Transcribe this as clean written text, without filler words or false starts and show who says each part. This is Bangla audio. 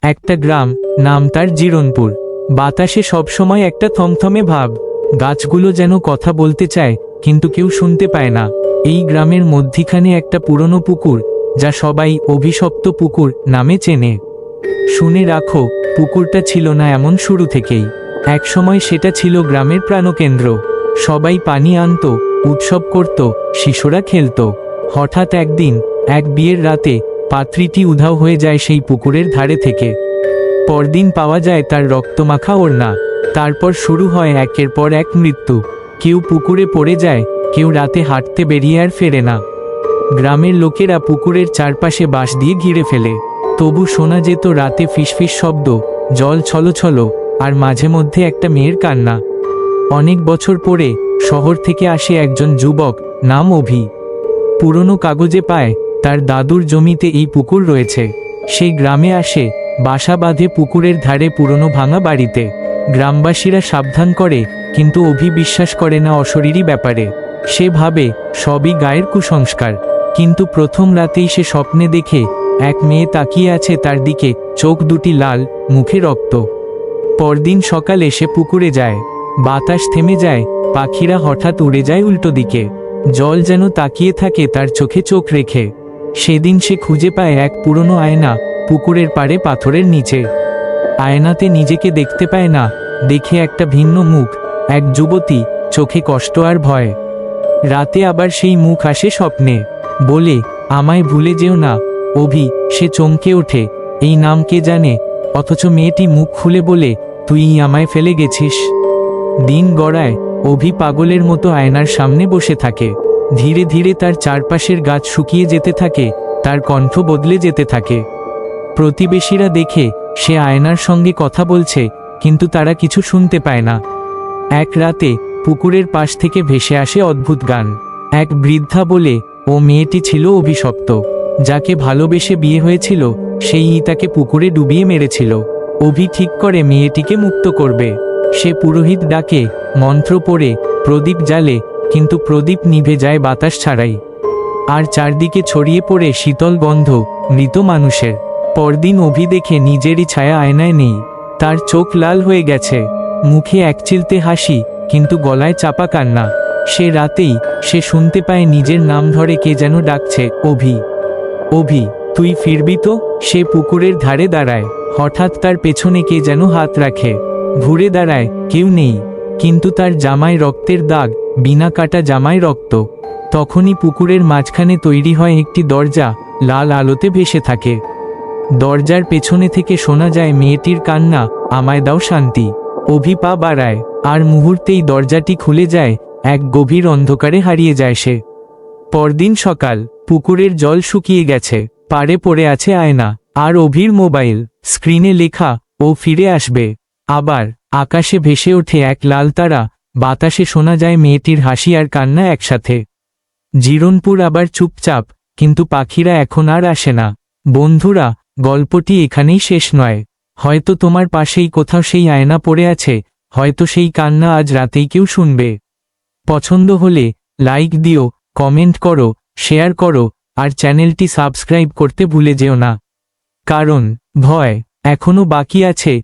Speaker 1: একটা গ্রাম, নাম তার জিরনপুর। বাতাসে সবসময় একটা থমথমে ভাব, গাছগুলো যেন কথা বলতে চায় কিন্তু কেউ শুনতে পায় না। এই গ্রামের মধ্যিখানে একটা পুরনো পুকুর, যা সবাই অভিশপ্ত পুকুর নামে চেনে। শুনে রাখো, পুকুরটা ছিল না এমন শুরু থেকেই। একসময় সেটা ছিল গ্রামের প্রাণকেন্দ্র। সবাই পানি আনত, উৎসব করত, শিশুরা খেলত। হঠাৎ একদিন, এক বিয়ের রাতে, পাত্রীটি উধাও হয়ে যায় সেই পুকুরের ধারে থেকে। পরদিন পাওয়া যায় তার রক্তমাখা ওড়না। তারপর শুরু হয় একের পর এক মৃত্যু। কেউ পুকুরে পড়ে যায়, কেউ রাতে হাঁটতে বেরিয়ে আর ফেরে না। গ্রামের লোকেরা পুকুরের চারপাশে বাঁশ দিয়ে ঘিরে ফেলে, তবু শোনা যেত রাতে ফিসফিস শব্দ, জল ছলছল, আর মাঝে মধ্যে একটা মেয়ের কান্না। অনেক বছর পরে শহর থেকে আসে একজন যুবক, নাম অভি। পুরনো কাগজে পায় তার দাদুর জমিতে এই পুকুর রয়েছে। সেই গ্রামে আসে, বাসা বাঁধে পুকুরের ধারে পুরনো ভাঙা বাড়িতে। গ্রামবাসীরা সাবধান করে, কিন্তু অভি বিশ্বাস করে না অশরীরী ব্যাপারে। সে ভাবে সবই গায়ের কুসংস্কার। কিন্তু প্রথম রাতেই সে স্বপ্নে দেখে এক মেয়ে তাকিয়ে আছে তার দিকে, চোখ দুটি লাল, মুখে রক্ত। পরদিন সকালে সে পুকুরে যায়। বাতাস থেমে যায়, পাখিরা হঠাৎ উড়ে যায় উল্টো দিকে। জল যেন তাকিয়ে থাকে তার চোখে চোখ রেখে। সেদিন সে খুঁজে পায় এক পুরনো আয়না, পুকুরের পাড়ে পাথরের নিচে। আয়নাতে নিজেকে দেখতে পায় না, দেখে একটা ভিন্ন মুখ, এক যুবতী, চোখে কষ্ট আর ভয়। রাতে আবার সেই মুখ আসে স্বপ্নে, বলে, আমায় ভুলে যেও না অভি। সে চমকে ওঠে, এই নাম কে জানে? অথচ মেয়েটি মুখ খুলে বলে, তুই আমায় ফেলে গেছিস। দিন গড়ায়, অভি পাগলের মতো আয়নার সামনে বসে থাকে। ধীরে ধীরে তার চারপাশের গাছ শুকিয়ে যেতে থাকে, তার কণ্ঠ বদলে যেতে থাকে। প্রতিবেশীরা দেখে সে আয়নার সঙ্গে কথা বলছে, কিন্তু তারা কিছু শুনতে পায় না। এক রাতে পুকুরের পাশ থেকে ভেসে আসে অদ্ভুত গান। এক বৃদ্ধা বলে, ও মেয়েটি ছিল অভিশপ্ত। যাকে ভালোবেসে বিয়ে হয়েছিল, সেই তাকে পুকুরে ডুবিয়ে মেরেছিল। অভি ঠিক করে মেয়েটিকে মুক্ত করবে। সে পুরোহিত ডাকে, মন্ত্র পড়ে, প্রদীপ জ্বালে, কিন্তু প্রদীপ নিভে যায় বাতাস ছাড়াই। আর চারদিকে ছড়িয়ে পড়ে শীতল গন্ধ, মৃত মানুষের। পরদিন অভি দেখে নিজেরই ছায়া আয়নায় নেই। তার চোখ লাল হয়ে গেছে, মুখে একচিলতে হাসি, কিন্তু গলায় চাপা কান্না। সে রাতেই সে শুনতে পায় নিজের নাম ধরে কে যেন ডাকছে, অভি, অভি, তুই ফিরবি তো? সে পুকুরের ধারে দাঁড়ায়, হঠাৎ তার পেছনে কে যেন হাত রাখে। ঘুরে দাঁড়ায়, কেউ নেই, কিন্তু তার জামায় রক্তের দাগ, বিনা কাটা জামায় রক্ত। তখনই পুকুরের মাঝখানে তৈরি হয় একটি দরজা, লাল আলোতে ভেসে থাকে। দরজার পেছনে থেকে শোনা যায় মেয়েটির কান্না, আমায় দাও শান্তি। অভি পা বাড়ায়, আর মুহূর্তেই দরজাটি খুলে যায়, এক গভীর অন্ধকারে হারিয়ে যায় সে। পরদিন সকাল, পুকুরের জল শুকিয়ে গেছে, পাড়ে পড়ে আছে আয়না, আর অভির মোবাইল স্ক্রিনে লেখা, ও ফিরে আসবে। আবার আকাশে ভেসে ওঠে এক লাল তারা, বাতাসে শোনা যায় মেয়েটির হাসি আর কান্না একসাথে। জিরনপুর আবার চুপচাপ, কিন্তু পাখিরা এখন আর আসে না। বন্ধুরা, গল্পটি এখানেই শেষ নয়। হয়তো তোমার পাশেই কোথাও সেই আয়না পড়ে আছে, হয়তো সেই কান্না আজ রাতেই কেউ শুনবে। পছন্দ হলে লাইক দিও, কমেন্ট করো, শেয়ার করো, আর চ্যানেলটি সাবস্ক্রাইব করতে ভুলে যেও না। কারণ ভয় এখনো বাকি আছে।